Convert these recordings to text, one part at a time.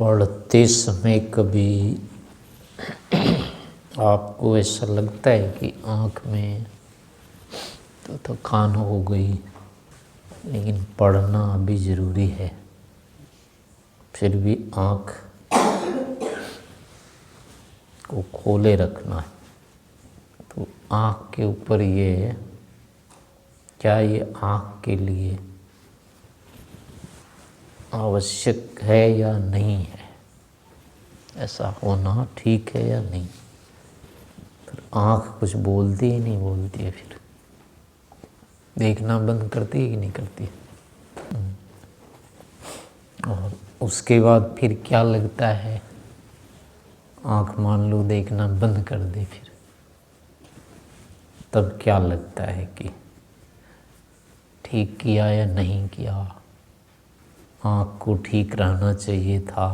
पढ़ते समय कभी आपको ऐसा लगता है कि आँख में तो थकान हो गई, लेकिन पढ़ना अभी ज़रूरी है, फिर भी आँख को खोले रखना है, तो आँख के ऊपर ये क्या ये आँख के लिए आवश्यक है या नहीं है, ऐसा होना ठीक है या नहीं। फिर आँख कुछ बोलती ही नहीं बोलती है, फिर देखना बंद करती है कि नहीं करती है। और उसके बाद फिर क्या लगता है, आँख मान लो देखना बंद कर दे, फिर तब क्या लगता है कि ठीक किया या नहीं किया, आँख को ठीक रहना चाहिए था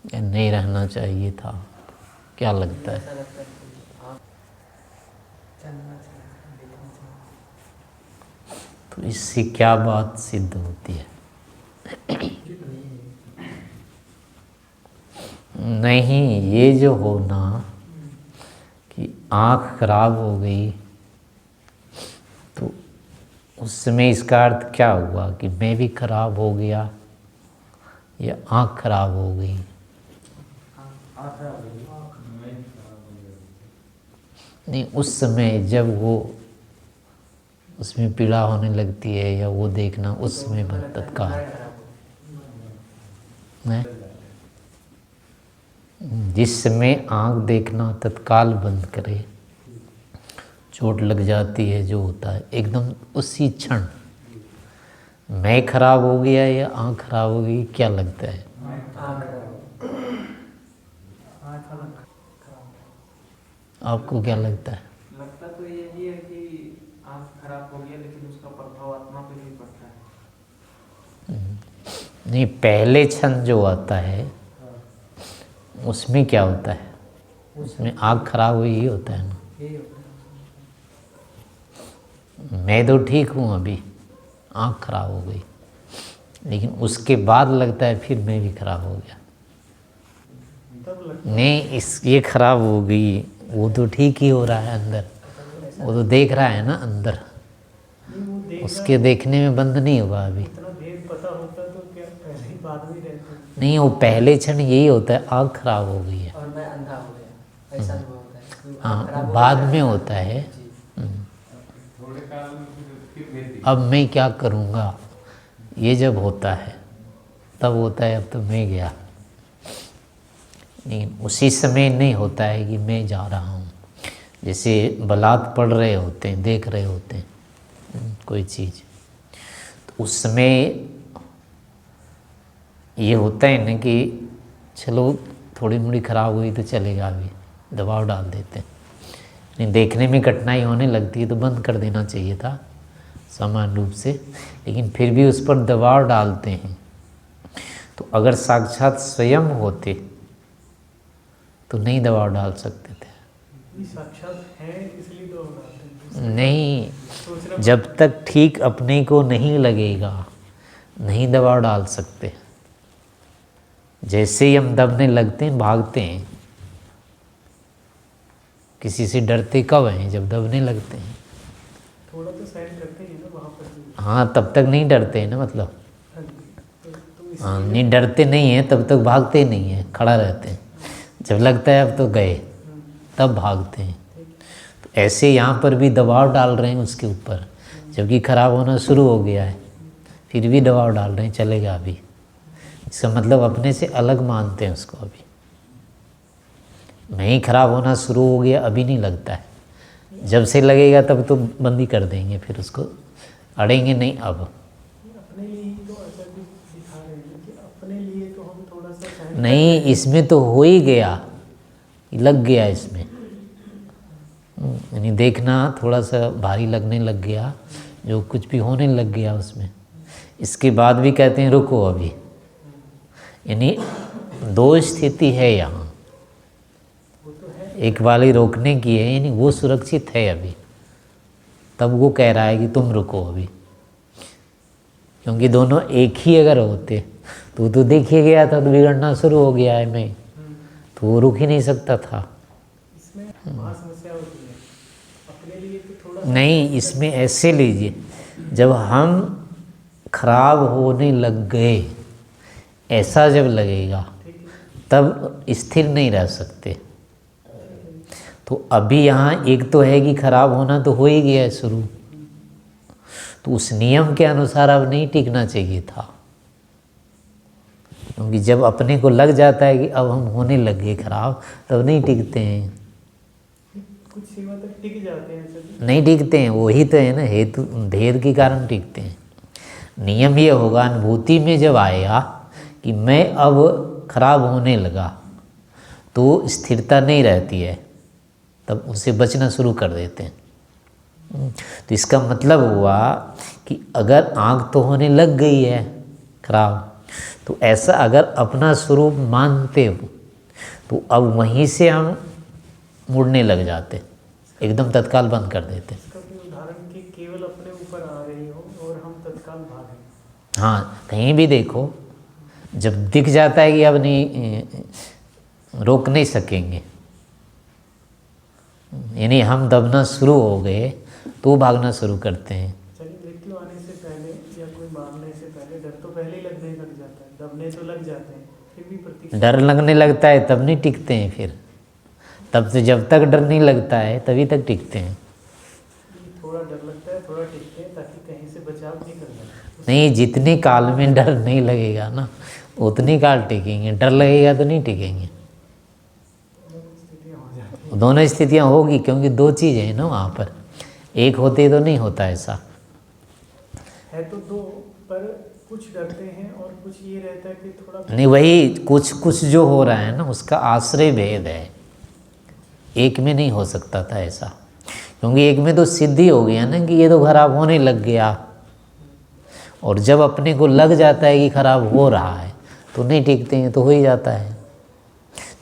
या नहीं रहना चाहिए था, क्या लगता है? तो इससे क्या बात सिद्ध होती है? नहीं, ये जो होना कि आँख खराब हो गई, तो उस समय इसका अर्थ क्या हुआ कि मैं भी खराब हो गया या आँख खराब हो गई? नहीं, उस समय जब वो उसमें पीड़ा होने लगती है या वो देखना उस समय बंद तत्काल, जिस समय आँख देखना तत्काल बंद करे, चोट लग जाती है जो होता है एकदम उसी क्षण मैं खराब हो गया या आँख खराब हो गई, क्या लगता है? आपको क्या लगता है? लगता तो यही है कि आँख खराब हो गया, लेकिन उसका प्रभाव आत्मा पे नहीं पड़ता है। नहीं, पहले क्षण जो आता है उसमें क्या होता है? उसमें आँख खराब हुई ही होता है ना। मैं तो ठीक हूँ, अभी आँख खराब हो गई, लेकिन उसके बाद लगता है फिर मैं भी खराब हो गया। नहीं, ये खराब हो गई, वो तो ठीक ही हो रहा है अंदर, वो तो देख रहा है ना अंदर, उसके देखने में बंद नहीं हुआ अभी। नहीं, वो पहले क्षण यही होता है, आँख खराब हो गई है और मैं अंधा हो गया, ऐसा नहीं होता है। हाँ, बाद में होता है। अब मैं क्या करूँगा, ये जब होता है तब होता है अब तो मैं गया, लेकिन उसी समय नहीं होता है कि मैं जा रहा हूँ। जैसे बलात् पढ़ रहे होते हैं, देख रहे होते हैं कोई चीज़, तो उस समय ये होता है ना कि चलो थोड़ी मोड़ी खराब हुई तो चलेगा, अभी दबाव डाल देते हैं। नहीं, देखने में कठिनाई होने लगती है तो बंद कर देना चाहिए था समान रूप से, लेकिन फिर भी उस पर दबाव डालते हैं। तो अगर साक्षात स्वयं होते तो नहीं दबाव डाल सकते थे। साक्षात है इसलिए दबाव डालते हैं। नहीं, जब तक ठीक अपने को नहीं लगेगा नहीं दबाव डाल सकते। जैसे ही हम दबने लगते हैं भागते हैं, किसी से डरते कब हैं? जब दबने लगते हैं। थोड़ा तो सहन करते हैं ना वहाँ पर। हाँ, तब तक नहीं डरते हैं ना, मतलब हाँ, नहीं डरते नहीं हैं तब तक भागते नहीं हैं, खड़ा रहते हैं। जब लगता है अब तो गए, तब भागते हैं। तो ऐसे यहाँ पर भी दबाव डाल रहे हैं उसके ऊपर, जबकि खराब होना शुरू हो गया है, फिर भी दबाव डाल रहे हैं, चलेगा अभी। इसका मतलब अपने से अलग मानते हैं उसको। अभी मैं ही खराब होना शुरू हो गया, अभी नहीं लगता है, जब से लगेगा तब तो बंदी कर देंगे, फिर उसको अड़ेंगे नहीं। अब अपने लिए तो ऐसा भी दिखा रहे हैं कि अपने लिए तो हम थोड़ा सा सहन नहीं, इसमें तो हो ही गया, लग गया इसमें, यानी देखना थोड़ा सा भारी लगने लग गया, जो कुछ भी होने लग गया उसमें। इसके बाद भी कहते हैं रुको अभी, यानी दो स्थिति है यहाँ, एक वाली रोकने की है, यानी वो सुरक्षित है अभी, तब वो कह रहा है कि तुम रुको अभी, क्योंकि दोनों एक ही अगर होते तो देख ही गया था, तो बिगड़ना शुरू हो गया है मैं, तो वो रुक ही नहीं सकता था। इसमें वहाँ समस्या होती है अपने लिए तो थोड़ा नहीं, इसमें ऐसे लीजिए, जब हम खराब होने लग गए ऐसा जब लगेगा तब स्थिर नहीं रह सकते। तो अभी यहाँ एक तो है कि खराब होना तो हो ही गया है शुरू, तो उस नियम के अनुसार अब नहीं टिकना चाहिए था, क्योंकि जब अपने को लग जाता है कि अब हम होने लग गए खराब, तब नहीं टिकते हैं, कुछ सीमा तक टिक जाते हैं सभी। नहीं टिकते हैं। वही तो है ना, हेतु भेद के कारण टिकते हैं। नियम ये होगा, अनुभूति में जब आएगा कि मैं अब खराब होने लगा, तो स्थिरता नहीं रहती है, तब उसे बचना शुरू कर देते हैं। तो इसका मतलब हुआ कि अगर आँख तो होने लग गई है खराब, तो ऐसा अगर अपना स्वरूप मानते हो तो अब वहीं से हम मुड़ने लग जाते, एकदम तत्काल बंद कर देते। इसका भी उदाहरण कि केवल अपने ऊपर आ रही हो और हम तत्काल भागें। हाँ, कहीं भी देखो, जब दिख जाता है कि अब नहीं, रोक नहीं सकेंगे, यानी हम दबना शुरू हो गए, तो भागना शुरू करते हैं। चलिए, मृत्यु आने से पहले या कोई मारने से पहले डर तो पहले ही लगने लग जाता है, दबने तो लग जाते हैं, फिर भी प्रतीक्षा। डर लगने लगता है तब नहीं टिकते हैं फिर, तब से जब तक डर नहीं लगता है तभी तक टिकते हैं। थोड़ा डर लगता है, थोड़ा टिकते हैं ताकि कहीं से बचाव नहीं करना। नहीं, जितनी काल में डर नहीं लगेगा ना, उतनी काल टिकेंगे, डर लगेगा तो नहीं टिकेंगे। दोनों स्थितियाँ होगी, क्योंकि दो चीज़ें हैं ना वहाँ पर, एक होते तो नहीं होता ऐसा है। तो दो, पर कुछ डरते हैं और कुछ ये रहता है कि थोड़ा नहीं, वही कुछ कुछ जो हो रहा है ना, उसका आश्रय भेद है, एक में नहीं हो सकता था ऐसा, क्योंकि एक में तो सिद्धि हो गया ना कि ये तो खराब होने लग गया, और जब अपने को लग जाता है कि खराब हो रहा है तो नहीं टिकते हैं, तो हो ही जाता है।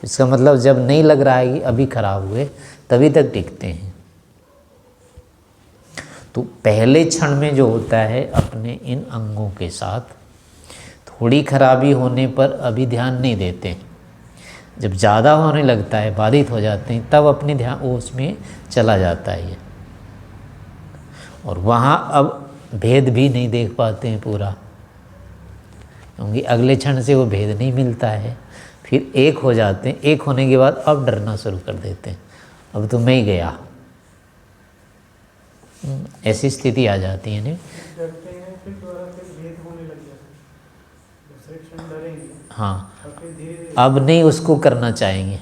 इसका मतलब जब नहीं लग रहा है कि अभी खराब हुए, तभी तक टिकते हैं। तो पहले क्षण में जो होता है अपने इन अंगों के साथ, थोड़ी खराबी होने पर अभी ध्यान नहीं देते, जब ज़्यादा होने लगता है, बाधित हो जाते हैं, तब अपने ध्यान वो उसमें चला जाता है ये, और वहाँ अब भेद भी नहीं देख पाते हैं पूरा, क्योंकि अगले क्षण से वो भेद नहीं मिलता है। फिर एक हो जाते हैं, एक होने के बाद अब डरना शुरू कर देते हैं, अब तो मैं ही गया, ऐसी स्थिति आ जाती है। नहीं, डरते हैं, फिर थोड़ा फिर भेद होने लग जाता है, दूसरे क्षण डरेंगे। हाँ, और फिर धीरे अब नहीं उसको करना चाहेंगे,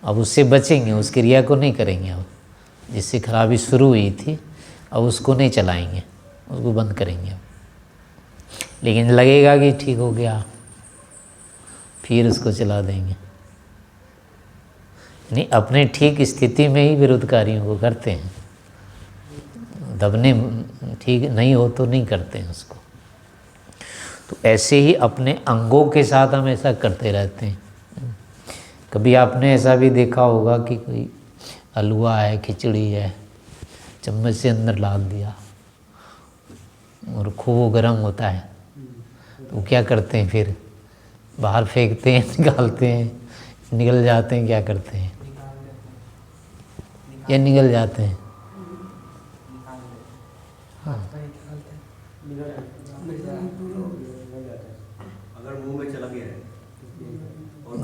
अब उससे बचेंगे, उस क्रिया को नहीं करेंगे। अब जिससे खराबी शुरू हुई थी, अब उसको नहीं चलाएंगे, उसको बंद करेंगे। लेकिन लगेगा कि ठीक हो गया, फिर उसको चला देंगे। नहीं, अपने ठीक स्थिति में ही विरोध कार्यों को करते हैं, दबने ठीक नहीं हो तो नहीं करते हैं उसको। तो ऐसे ही अपने अंगों के साथ हम ऐसा करते रहते हैं। कभी आपने ऐसा भी देखा होगा कि कोई हलवा है, खिचड़ी है, चम्मच से अंदर डाल दिया और खूब गर्म होता है, तो क्या करते हैं फिर? बाहर फेंकते हैं, निकालते हैं, निकल जाते हैं, क्या करते हैं? या निकल जाते हैं? अगर मुंह में चला गया है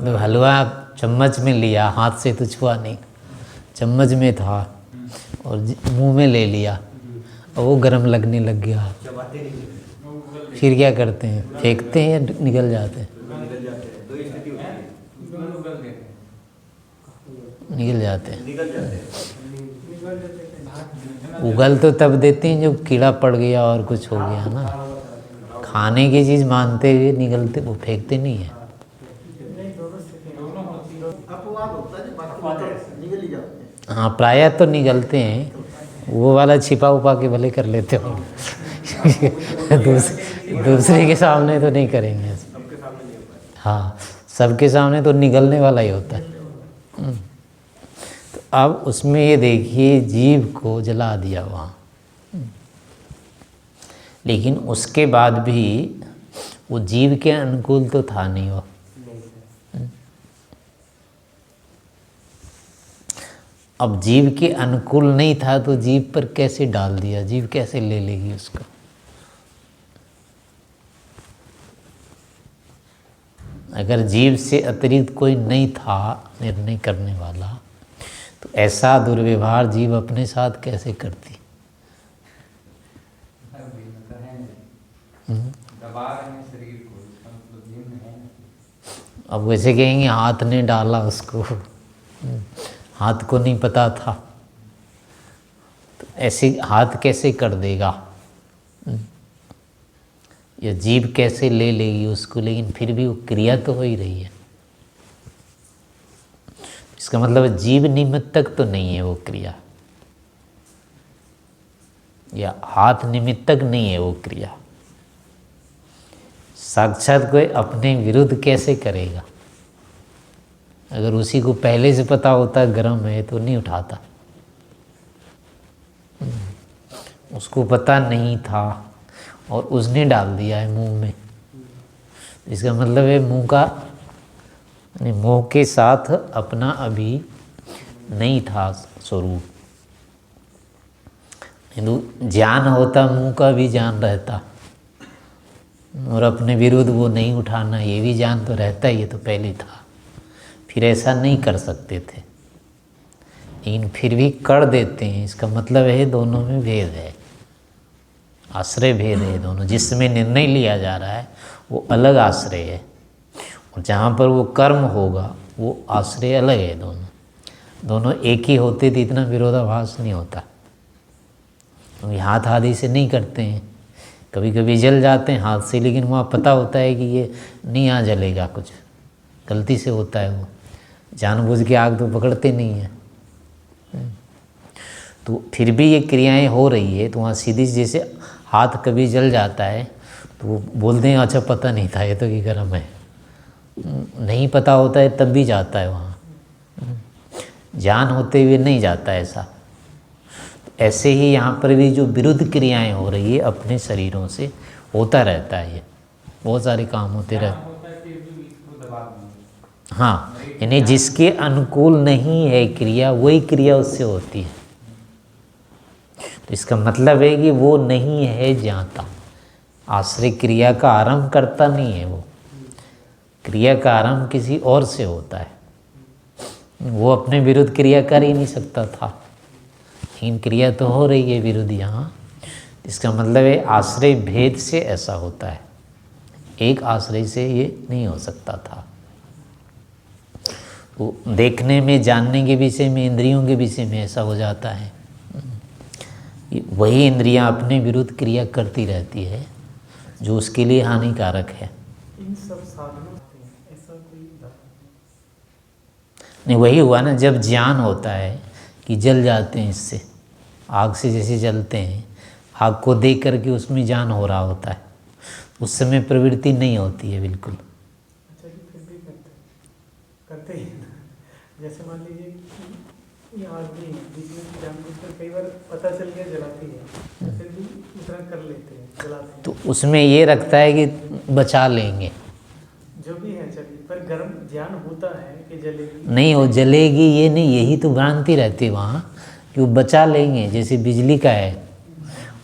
तो हलवा चम्मच में लिया, हाथ से तो छुआ नहीं, चम्मच में था और मुंह में ले लिया और वो गर्म लगने लग गया, चबाते नहीं, फिर क्या करते हैं? फेंकते हैं या निकल जाते हैं? निकल जाते हैं। दो स्थिति होती है, निकल जाते हैं। निकल जाते हैं। उगल तो तब देते हैं जब कीड़ा पड़ गया और कुछ हो गया ना, खाने की चीज़ मानते हुए निकलते, वो फेंकते नहीं है। निकल ही जाते हैं। हाँ, प्रायः तो निकलते हैं, वो वाला छिपा उपा के भले कर लेते हो दूसरे के सामने तो नहीं करेंगे। सबके सामने नहीं होता है। हाँ, सबके सामने तो निगलने वाला ही होता है। तो अब उसमें ये देखिए, जीव को जला दिया वहाँ, लेकिन उसके बाद भी वो जीव के अनुकूल तो था नहीं वो। नहीं है। अब जीव के अनुकूल नहीं था तो जीव पर कैसे डाल दिया, जीव कैसे ले लेगी उसको। अगर जीव से अतिरिक्त कोई नहीं था निर्णय करने वाला तो ऐसा दुर्व्यवहार जीव अपने साथ कैसे करती। दबा रहे हैं शरीर को, इसका मतलब जीव है ना। अब वैसे कहेंगे हाथ ने डाला उसको, हाथ को नहीं पता था, तो ऐसे हाथ कैसे कर देगा, या जीभ कैसे ले लेगी उसको, लेकिन फिर भी वो क्रिया तो हो ही रही है। इसका मतलब जीव निमित्तक तो नहीं है वो क्रिया, या हाथ निमित्तक नहीं है वो क्रिया। साक्षात कोई अपने विरुद्ध कैसे करेगा। अगर उसी को पहले से पता होता गर्म है तो नहीं उठाता, उसको पता नहीं था और उसने डाल दिया है मुंह में। इसका मतलब है मुंह के साथ अपना अभी नहीं था स्वरूप। ज्ञान होता मुंह का भी ज्ञान रहता, और अपने विरुद्ध वो नहीं उठाना ये भी ज्ञान तो रहता ही, ये तो पहले था। फिर ऐसा नहीं कर सकते थे, लेकिन फिर भी कर देते हैं। इसका मतलब है दोनों में भेद है, आश्रय भेद है दोनों। जिसमें निर्णय लिया जा रहा है वो अलग आश्रय है, और जहाँ पर वो कर्म होगा वो आश्रय अलग है। दोनों एक ही होते तो इतना विरोधाभास नहीं होता। क्योंकि हाथ आदि से नहीं करते हैं, कभी कभी जल जाते हैं हाथ से, लेकिन वहाँ पता होता है कि ये नहीं यहाँ जलेगा, कुछ गलती से होता है। वो जानबूझ के आग तो पकड़ते नहीं हैं, तो फिर भी ये क्रियाएं हो रही है। तो वहाँ सीधी जैसे हाथ कभी जल जाता है तो वो बोलते हैं अच्छा पता नहीं था ये तो कि गर्म है, नहीं पता होता है तब भी जाता है वहाँ, जान होते हुए नहीं जाता ऐसा। ऐसे ही यहाँ पर भी जो विरुद्ध क्रियाएं हो रही है अपने शरीरों से होता रहता है, ये बहुत सारे काम होते रहते। होता है कि इसको दबा देंगे। हाँ, यानी जिसके अनुकूल नहीं है क्रिया वही क्रिया उससे होती है। तो इसका मतलब है कि वो नहीं है ज्ञाता, आश्रय क्रिया का आरंभ करता नहीं है। वो क्रिया का आरंभ किसी और से होता है, वो अपने विरुद्ध क्रिया कर ही नहीं सकता था, लेकिन क्रिया तो हो रही है विरुद्ध यहाँ। इसका मतलब है आश्रय भेद से ऐसा होता है, एक आश्रय से ये नहीं हो सकता था। वो देखने में, जानने के विषय में, इंद्रियों के विषय में ऐसा हो जाता है। वही इंद्रियां अपने विरुद्ध क्रिया करती रहती है जो उसके लिए हानिकारक है। इन सब साधनों से ऐसा कोई नहीं, वही हुआ ना, जब ज्ञान होता है कि जल जाते हैं इससे, आग से जैसे जलते हैं, आग को देख करके उसमें ज्ञान हो रहा होता है, उस समय प्रवृत्ति नहीं होती है बिल्कुल। अच्छा जी, फिर भी करते ही ना। जैसे मान लीजिए कि ये आग नहीं है, बीच में जानबूझकर कई बार पता चल गया जलाती है, फिर भी इतना कर लेते हैं, जलाते हैं। तो उसमें ये रखता है कि बचा लेंगे, जो भी है चलिए, पर गर्म ज्ञान होता है कि जलेगी नहीं हो जलेगी ये नहीं, यही तो भ्रांति रहती है वहाँ कि वो बचा लेंगे। जैसे बिजली का है,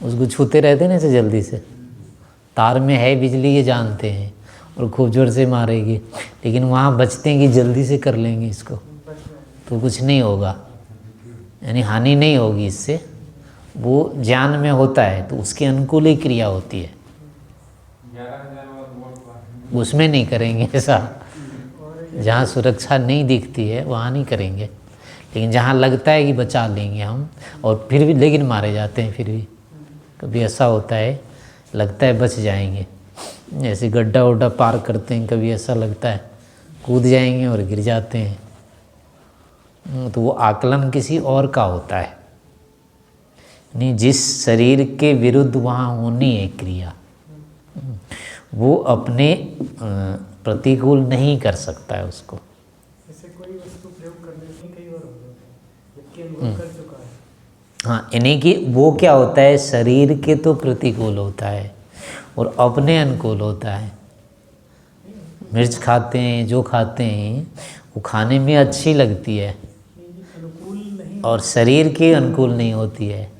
उसको छूते रहते हैं ना ऐसे जल्दी से, तार में है बिजली ये जानते हैं और खूब जोर से मारेगी, लेकिन वहाँ बचते हैं कि जल्दी से कर लेंगे इसको बच जाए। तो कुछ नहीं होगा, यानी हानि नहीं होगी इससे। वो ज्ञान में होता है तो उसके अनुकूल ही क्रिया होती है, 11,000 वोल्ट का उसमें नहीं करेंगे ऐसा। जहाँ सुरक्षा नहीं दिखती है वहाँ नहीं करेंगे, लेकिन जहाँ लगता है कि बचा लेंगे हम, और फिर भी लेकिन मारे जाते हैं। फिर भी कभी ऐसा होता है लगता है बच जाएंगे, जैसे गड्ढा वड्ढा पार करते हैं, कभी ऐसा लगता है कूद जाएंगे और गिर जाते हैं। तो वो आकलन किसी और का होता है, नहीं जिस शरीर के विरुद्ध वहाँ होनी है क्रिया, वो अपने प्रतिकूल नहीं कर सकता है उसको। जैसे कोई वस्तु प्रयोग करने में कई बार हो जाता है, जबकि अनुभव कर चुका है। हाँ, यानी कि वो क्या होता है, शरीर के तो प्रतिकूल होता है और अपने अनुकूल होता है। मिर्च खाते हैं, जो खाते हैं वो खाने में अच्छी लगती है अनुकूल नहीं, और शरीर के अनुकूल नहीं होती है,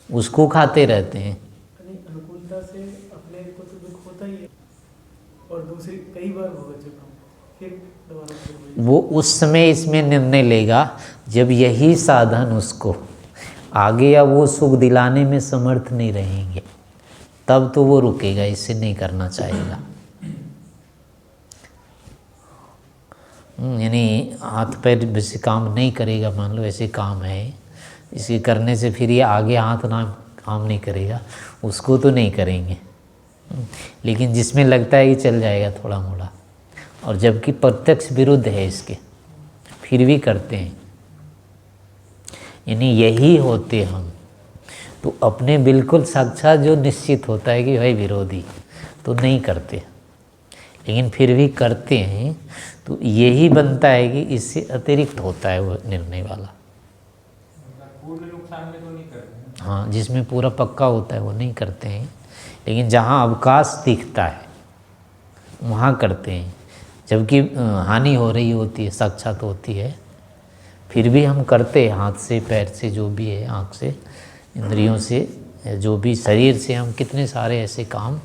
उसको खाते रहते हैं। नहीं अनुकूलता से अपने को तो दुख होता ही है, और दूसरी कई बार होगा जब हम फिर दोबारा फिर वही। वो उस समय इसमें निर्णय लेगा जब यही साधन उसको आगे या वो सुख दिलाने में समर्थ नहीं रहेंगे, तब तो वो रुकेगा, इससे नहीं करना चाहेगा। यानी हाथ पैर वैसे काम नहीं करेगा, मान लो ऐसे काम है, इसे करने से फिर ये आगे हाथ ना काम नहीं करेगा, उसको तो नहीं करेंगे। लेकिन जिसमें लगता है कि चल जाएगा थोड़ा मोड़ा, और जबकि प्रत्यक्ष विरुद्ध है इसके, फिर भी करते हैं। यानी यही होते हम तो अपने बिल्कुल साक्षात जो निश्चित होता है कि भाई विरोधी, तो नहीं करते, लेकिन फिर भी करते हैं। तो यही बनता है कि इससे अतिरिक्त होता है वो निर्णय वाला। पूर्ण नुकसान में तो नहीं करते हैं। हाँ, जिसमें पूरा पक्का होता है वो नहीं करते हैं, लेकिन जहाँ अवकाश दिखता है वहाँ करते हैं, जबकि हानि हो रही होती है, साक्षात होती है, फिर भी हम करते हैं। हाथ से, पैर से, जो भी है, आँख से, इंद्रियों से, जो भी शरीर से, हम कितने सारे ऐसे काम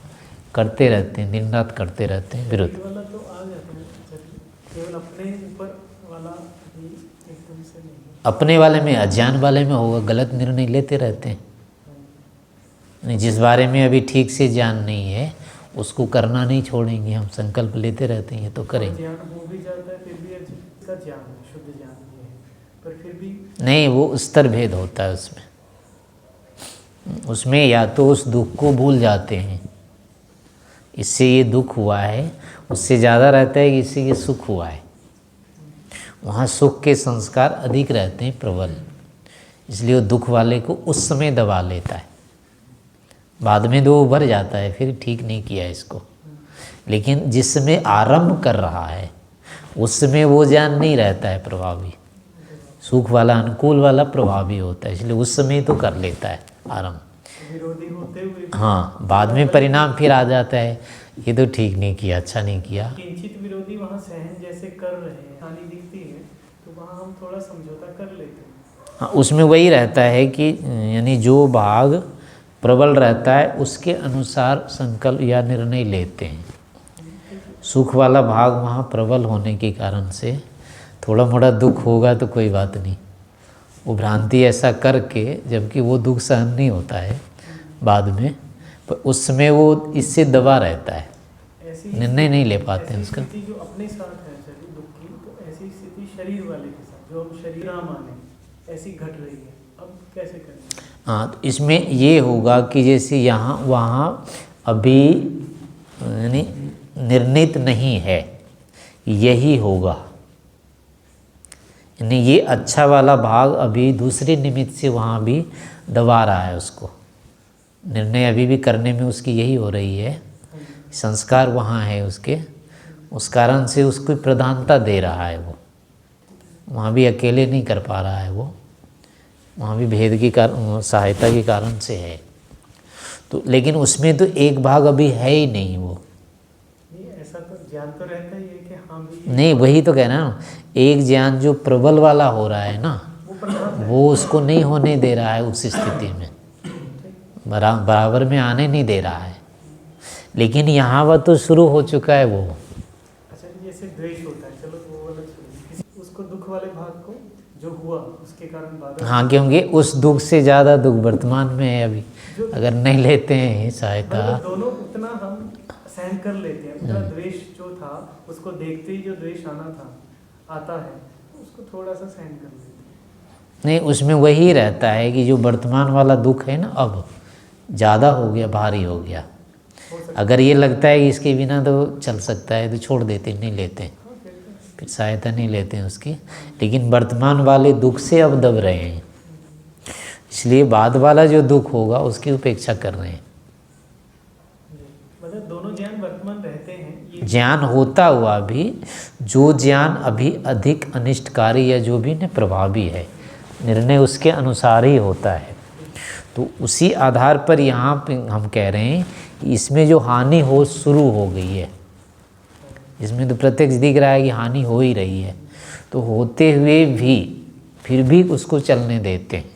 करते रहते हैं, दिन रात करते रहते हैं विरुद्ध। ये वाला तो आ जाता है, केवल अपने ऊपर वाला भी एकदम से नहीं। अपने वाले में, अज्ञान वाले में होगा, गलत निर्णय लेते रहते हैं। नहीं, जिस बारे में अभी ठीक से ज्ञान नहीं है उसको करना नहीं छोड़ेंगे, हम संकल्प लेते रहते हैं ये तो करेंगे। ज्ञान हो भी जाता है फिर भी इसका ज्ञान है, शुद्ध ज्ञान भी है, पर फिर भी नहीं, वो स्तर भेद होता है उसमें या तो उस दुख को भूल जाते हैं, इससे ये दुख हुआ है, उससे ज़्यादा रहता है कि इससे ये सुख हुआ है। वहाँ सुख के संस्कार अधिक रहते हैं, प्रबल, इसलिए वो दुख वाले को उस समय दबा लेता है। बाद में तो वो उभर जाता है, फिर ठीक नहीं किया इसको। लेकिन जिस समय आरंभ कर रहा है उस समय वो ज्ञान नहीं रहता है प्रभावी, सुख वाला, अनुकूल वाला प्रभावी होता है, इसलिए उस समय तो कर लेता है आरंभ। विरोधी होते हुए हाँ, बाद में परिणाम फिर आ जाता है, ये तो ठीक नहीं किया, अच्छा नहीं किया। किंचित विरोधी वहाँ सहन जैसे कर रहे हैं, हानि दिखती है तो वहाँ हम थोड़ा समझौता कर लेते हैं। हाँ, उसमें वही रहता है कि यानी जो भाग प्रबल रहता है उसके अनुसार संकल्प या निर्णय लेते हैं। सुख वाला भाग वहाँ प्रबल होने के कारण से थोड़ा मोड़ा दुख होगा तो कोई बात नहीं, वो भ्रांति ऐसा करके, जबकि वो दुख सहन नहीं होता है बाद में, पर उस समय वो इससे दबा रहता है, ऐसी निर्णय नहीं ले पाते हैं उसका। स्थिति जो अपने साथ है शरीर दुख की, तो ऐसी स्थिति शरीर वाले के साथ जो हम शरीर माने ऐसी घट रही है, अब कैसे करें? हाँ, तो इसमें ये होगा कि जैसे यहाँ वहाँ अभी यानी निर्णित नहीं है, यही होगा, यानी ये अच्छा वाला भाग अभी दूसरे निमित्त से वहाँ भी दबा रहा है उसको, निर्णय अभी भी करने में उसकी यही हो रही है, संस्कार वहाँ है उसके, उस कारण से उसको प्रधानता दे रहा है वो, वहाँ भी अकेले नहीं कर पा रहा है वो, वहाँ भी भेद की सहायता के कारण से है। तो लेकिन उसमें तो एक भाग अभी है ही नहीं वो, नहीं ऐसा तो ज्ञान तो रहता ही है कि हाँ भी नहीं, वही तो कहना ना, एक ज्ञान जो प्रबल वाला हो रहा है ना, वो प्रधान है। वो उसको नहीं होने दे रहा है, उस स्थिति में बराबर में आने नहीं दे रहा है। लेकिन यहाँ वह तो शुरू हो चुका है वो। अच्छा, जैसे द्वेष होता है, चलो वो वाला छोड़िए, उसको दुख वाले भाग को जो हुआ उसके कारण बाधा। हाँ, क्योंकि उस दुख से ज़्यादा दुख वर्तमान में है अभी, अगर नहीं लेते हैं सहायता। मतलब दोनों उतना हम सहन कर लेते हैं, उतना द्वेष जो था उसको देखते ही जो द्वेष आना था आता है, उसको थोड़ा सा सहन कर लेते हैं। नहीं, उसमें वही रहता है कि जो वर्तमान वाला दुख है ना, अब ज़्यादा हो गया, भारी हो गया। अगर ये लगता है कि इसके बिना तो चल सकता है तो छोड़ देते, नहीं लेते, फिर सहायता नहीं लेते हैं उसकी। लेकिन वर्तमान वाले दुख से अब दब रहे हैं, इसलिए बाद वाला जो दुख होगा उसकी उपेक्षा कर रहे हैं। मतलब दोनों ज्ञान वर्तमान रहते हैं, ये ज्ञान होता हुआ भी जो ज्ञान अभी अधिक अनिष्टकारी या जो भी न प्रभावी है, निर्णय उसके अनुसार ही होता है। तो उसी आधार पर यहाँ पे हम कह रहे हैं कि इसमें जो हानि हो शुरू हो गई है, इसमें तो प्रत्यक्ष दिख रहा है कि हानि हो ही रही है, तो होते हुए भी फिर भी उसको चलने देते हैं।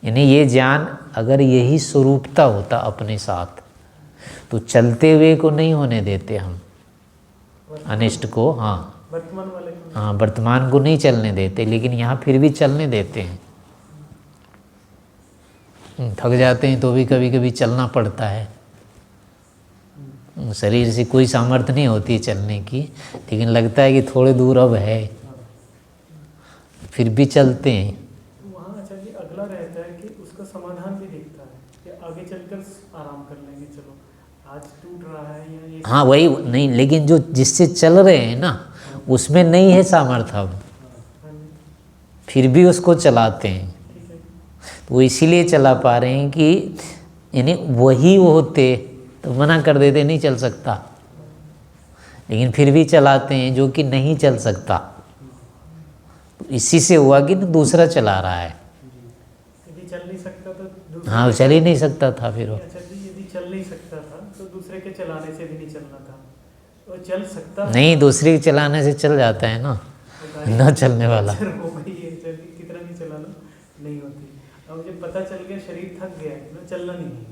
यानी ये ज्ञान अगर यही स्वरूपता होता अपने साथ, तो चलते हुए को नहीं होने देते हम अनिष्ट को। हाँ वर्तमान वाले को हाँ, वर्तमान को नहीं चलने देते, लेकिन यहाँ फिर भी चलने देते हैं। थक जाते हैं तो भी कभी कभी चलना पड़ता है। शरीर से कोई सामर्थ्य नहीं होती है चलने की, लेकिन लगता है कि थोड़े दूर अब है, फिर भी चलते हैं। तो वहाँ अच्छा जी अगला रहता है कि उसका समाधान भी दिखता है कि आगे चलकर आराम कर लेंगे, चलो आज टूट रहा है या ये। हाँ वही नहीं, लेकिन जो जिससे चल रहे हैं ना, उसमें नहीं है सामर्थ्य अब, फिर भी उसको चलाते हैं। ठीक है। तो वो इसीलिए चला पा रहे हैं कि यानी वही वो होते तो मना कर देते नहीं चल सकता, लेकिन फिर भी चलाते हैं जो कि नहीं चल सकता। तो इसी से हुआ कि दूसरा चला रहा है। यदि चल नहीं सकता तो दूसरे हाँ चल ही नहीं सकता था फिर वो। अच्छा जी यदि चल नहीं सकता था तो दूसरे के चलाने से भी नहीं चलना था, वो चल सकता नहीं, दूसरे के चलाने से चल जाता है ना, ना चलने वाला। हो गई है, चल कितना भी चला लो नहीं होती। अब मुझे पता चल गया शरीर थक गया है ना, चलना नहीं है,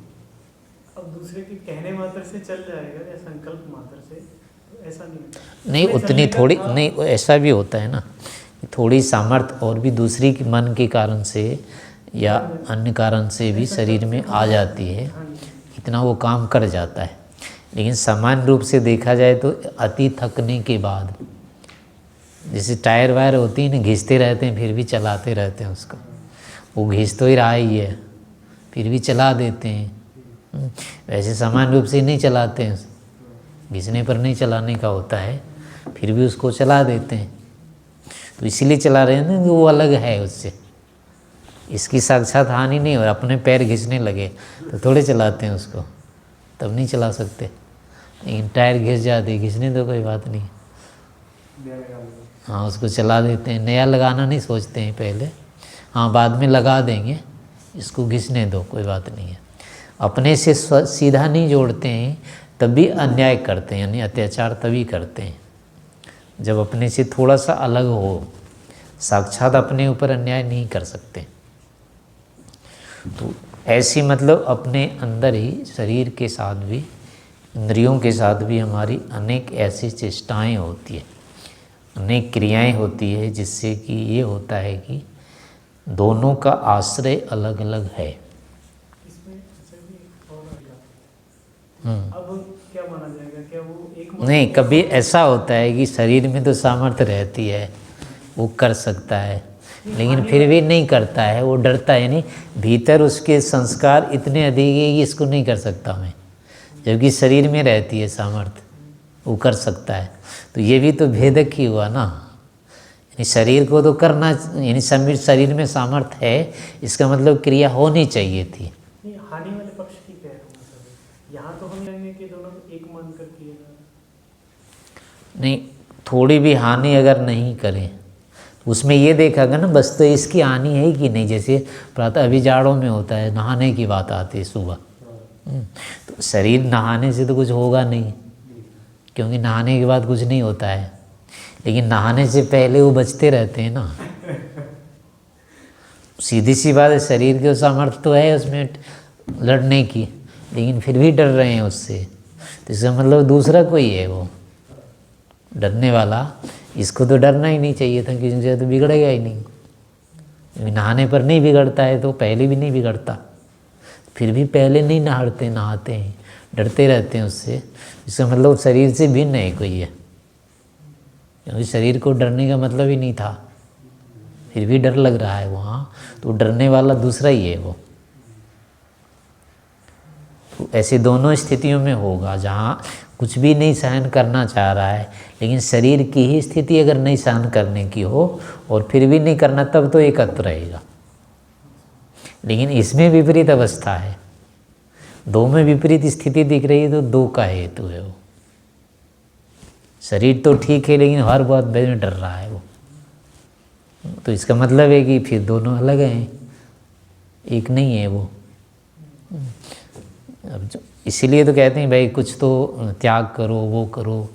अब दूसरे के कहने मात्र से चल जाएगा या संकल्प मात्र से, तो ऐसा नहीं होता। नहीं उसमें उतनी चलने का थोड़ी था- नहीं, ऐसा भी होता है ना, थोड़ी सामर्थ्य और भी दूसरी के मन के कारण से या अन्य कारण से भी शरीर में आ जाती है, हाँ जी। इतना वो काम कर जाता है। लेकिन सामान्य रूप से देखा जाए तो अति थकने के बाद, जैसे टायर वायर होती है ना, घिसते रहते हैं फिर भी चलाते रहते हैं उसको, वो घिस तो ही रहा ही है फिर भी चला देते हैं। वैसे सामान्य रूप से नहीं चलाते हैं, घिसने पर नहीं चलाने का होता है, फिर भी उसको चला देते हैं। तो इसीलिए चला रहे हैं ना कि वो अलग है उससे, इसकी साक्षात हानि नहीं हो, अपने पैर घिसने लगे तो थोड़े चलाते हैं उसको, तब नहीं चला सकते। लेकिन टायर घिस जाते, घिसने तो कोई बात नहीं, हाँ उसको चला देते हैं। नया लगाना नहीं सोचते हैं पहले, हाँ बाद में लगा देंगे, इसको घिसने दो कोई बात नहीं है। अपने से सीधा नहीं जोड़ते हैं तभी अन्याय करते हैं, यानी अत्याचार तभी करते हैं जब अपने से थोड़ा सा अलग हो। साक्षात अपने ऊपर अन्याय नहीं कर सकते। तो ऐसी मतलब अपने अंदर ही शरीर के साथ भी, इंद्रियों के साथ भी हमारी अनेक ऐसी चेष्टाएं होती है, अनेक क्रियाएं होती है, जिससे कि ये होता है कि दोनों का आश्रय अलग अलग है। इसमें अच्छा भी एक और अगला, अब क्या माना जाएगा, क्या वो एक नहीं, कभी ऐसा होता है कि शरीर में तो सामर्थ्य रहती है, वो कर सकता है, लेकिन फिर भी नहीं करता है, वो डरता है। यानी भीतर उसके संस्कार इतने अधिक है कि इसको नहीं कर सकता मैं, जबकि शरीर में रहती है सामर्थ्य, वो कर सकता है। तो ये भी तो भेदक ही हुआ ना, यानी शरीर को तो करना, यानी शरीर में सामर्थ्य है, इसका मतलब क्रिया होनी चाहिए थी। नहीं, हानि वाले पक्ष की कह रहा हूँ सर, यहाँ तो हम कहेंगे कि दोनों एक मानकर किए जा रहे। नहीं, थोड़ी भी हानि अगर नहीं करें, उसमें ये देखा गया ना, बस तो इसकी हानि है कि नहीं। जैसे प्रातः अभी जाड़ों में होता है, नहाने की बात आती है सुबह, तो शरीर नहाने से तो कुछ होगा नहीं, क्योंकि नहाने के बाद कुछ नहीं होता है, लेकिन नहाने से पहले वो बचते रहते हैं ना। सीधी सी बात है, शरीर के सामर्थ्य तो है उसमें लड़ने की, लेकिन फिर भी डर रहे हैं उससे, तो इसका मतलब दूसरा कोई है वो डरने वाला। इसको तो डरना ही नहीं चाहिए था, क्योंकि इनसे तो बिगड़ेगा ही नहीं। नहाने पर नहीं बिगड़ता है तो पहले भी नहीं बिगड़ता, फिर भी पहले नहीं नहाते हैं, डरते रहते हैं उससे। इसका मतलब शरीर से भिन्न है कोई है, क्योंकि शरीर को डरने का मतलब ही नहीं था, फिर भी डर लग रहा है वहाँ, तो डरने वाला दूसरा ही है वो। तो ऐसे दोनों स्थितियों में होगा, जहाँ कुछ भी नहीं सहन करना चाह रहा है, लेकिन शरीर की ही स्थिति अगर नहीं सहन करने की हो और फिर भी नहीं करना, तब तो एकत्र रहेगा। लेकिन इसमें विपरीत अवस्था है, दो में विपरीत स्थिति दिख रही है, तो दो का हेतु है वो। शरीर तो ठीक है, लेकिन हर बात में डर रहा है वो, तो इसका मतलब है कि फिर दोनों अलग हैं, एक नहीं है वो। अब जो इसीलिए तो कहते हैं भाई कुछ तो त्याग करो, वो करो,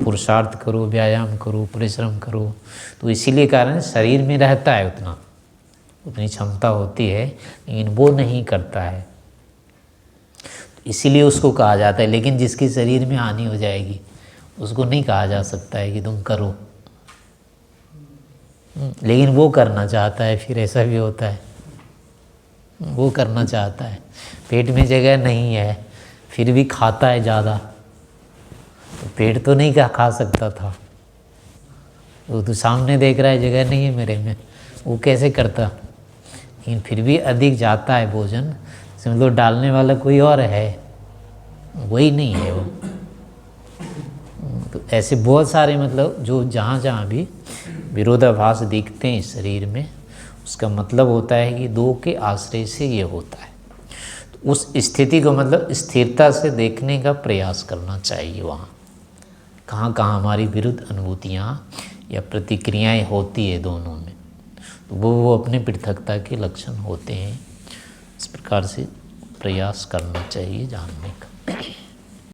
पुरुषार्थ करो, व्यायाम करो, परिश्रम करो। तो इसीलिए कारण शरीर में रहता है उतना, उतनी क्षमता होती है, लेकिन वो नहीं करता है, इसीलिए उसको कहा जाता है। लेकिन जिसके शरीर में हानि हो जाएगी उसको नहीं कहा जा सकता है कि तुम करो, लेकिन वो करना चाहता है, फिर ऐसा भी होता है, वो करना चाहता है, पेट में जगह नहीं है फिर भी खाता है ज़्यादा, तो पेट तो नहीं खा सकता था, वो तो सामने देख रहा है जगह नहीं है मेरे में, वो कैसे करता, लेकिन फिर भी अधिक जाता है भोजन, समझ डालने वाला कोई और है, वही नहीं है वो। तो ऐसे बहुत सारे मतलब जो जहाँ जहाँ भी विरोधाभास दिखते हैं शरीर में, उसका मतलब होता है कि दो के आश्रय से ये होता है। तो उस स्थिति को मतलब स्थिरता से देखने का प्रयास करना चाहिए, वहाँ कहाँ कहाँ हमारी विरुद्ध अनुभूतियाँ या प्रतिक्रियाएं होती है दोनों में, तो वो अपने पृथकता के लक्षण होते हैं। इस प्रकार से प्रयास करना चाहिए जानने का।